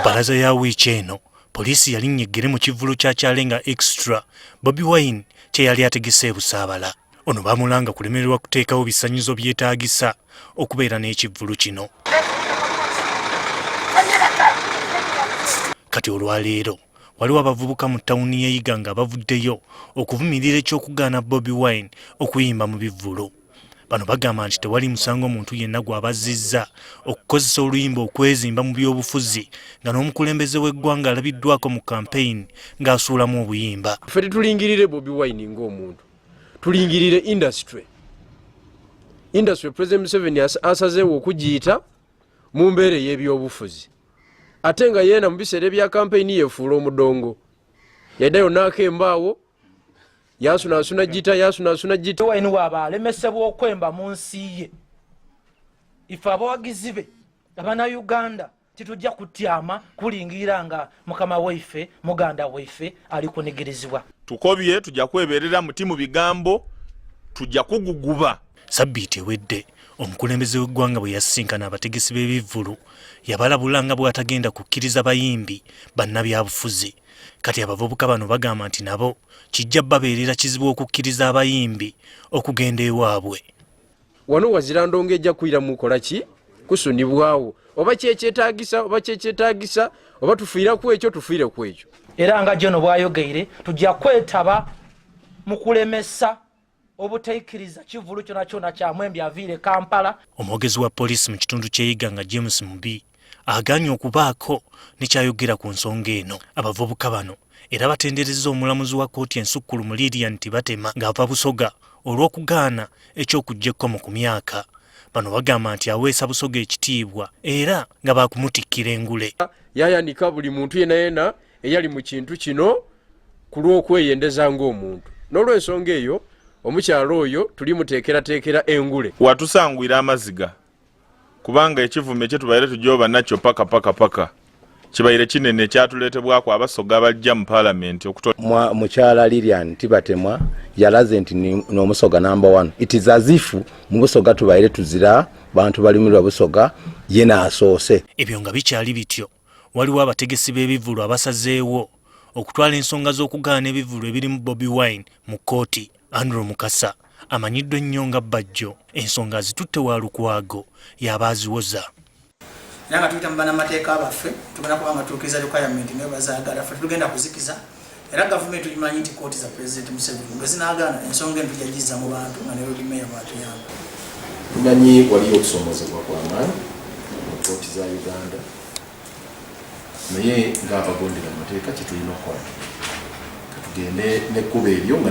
Balaza ya wiiki eno poliisi yalinnya eggere mu kivvulu kya Kyalenga Extra Bobi Wine kye yali ategese busaabala. Ono bamulanga kulemererwa kuteekawo bisanyizo byetaagisa okubeera n'ekivvulu kino. Kati olwaleero waliwo abavubuka mu ttawuni y'Eyiga nga bavuddeyo okuvumirira ekyokugaana Bobi Wine okuyimba mu bivvulu. Bano bagamba nti tewali musango muntu yenna gw'abazizza okukozesa oluyimba okwezimba mu byobufuzi nga n'omukulembeze w'eggwanga alabiddwako mu campaign ng'asuulamu obuyimba. Ffe tetulingirire Bobi Wine ng'omuntu, tulingirire industry. President Museveni asazeewo okugiyita mu mbeera y'ebyobufuzi. Ate nga yeena mu biseera bya campaign yeefuula omudongo. Yaddayo n'akembaawo yasunasuna gita. Wine waba alemesebwa okwemba mu nsi ye. Ife abawagizi be Abannayuganda titujja kutyama kulingirira nga mukama waife muganda waife ali kunegerezibwa. Tukobye tujja kweberera muti mu bigambo tujja kuguguba. Sabbiiti ewedde omukulembeze w'eggwanga bwe yasisinkana abategesi b'ebivvulu yabalabula nga bw'atagenda kukkiriza bayimbi bannabyabufuzi. Kati abavubuka bano bagamba nti nabo kijja babeerera kizibu okukkiriza abayimbi okugenda ewaabwe. Wano wazira ndongo ejja kuyira mu kola ki kusunibwawo oba kyetaagisa oba tufiira ku ekyo tufiire ku ekyo. Era nga John bw'ayogeire tujja kwetaba mu kulemesa obuteikiriza kivvulu kyona kya Mwembe aviire Kampala. Omwogezi wa poliisi mu kitundu ky'Eyiga nga James Mubi agaanye okubaako nekyayogera ku nsonga eno. Abavubuka bano era batenderezza omulamuzi wa kkooti ensukkulumu Lilian Tibatema ng'ava Busoga olw'okugaana eky'okuggyekkomo ku myaka. Bano bagamba nti aweesa Busoga ekitiibwa era nga baakumutikira engule. Yayanika buli muntu yenna eyali mu kintu kino ku lw'okweyendeza ng'omuntu. N'olw'ensonga eyo omukyalo oyo tulimuteekerateekera engule. Watusangwira amaziga kubanga ekivume kye tubaire tujoba nakyo paka kibaire kinene kyatuleetebwako Abasoga bajja mu parliament okutola. Mukyala Lilian Tibatemwa yalaze nti n'Omusoga number 1. It is as if mu Busoga tubaire tuzira bantu balimirwa Busoga yena asoose. Ebyo nga bikyali bityo waliwo abategesi b'ebivvulu abasazeewo okutwala ensonga z'okugaana ebivvulu ebirimu Bobi Wine mu kkooti. Andrew Mukasa amanyiddwa ennyo nga Bajjo ensonga zitutte wa lukwago y'abaaziwoza. Nanga tuyita mu bannamateeka baffe tugenda kubanga tuukiriza requirement naye bazaagala ffe tugenda kuzikiza era gavumenti tugimanyi nti kkooti za President Museveni bwe zinaagaana ensonga eno tujja gizza mu bantu nga Nairobi Mayor bw'atuyamba. Tumanyi waliyo okusomozebwa kw'amaanyi mu kkooti za Uganda naye ng'abagondera amateeka kye tulina okukola tugende n'ekkubo eryo nga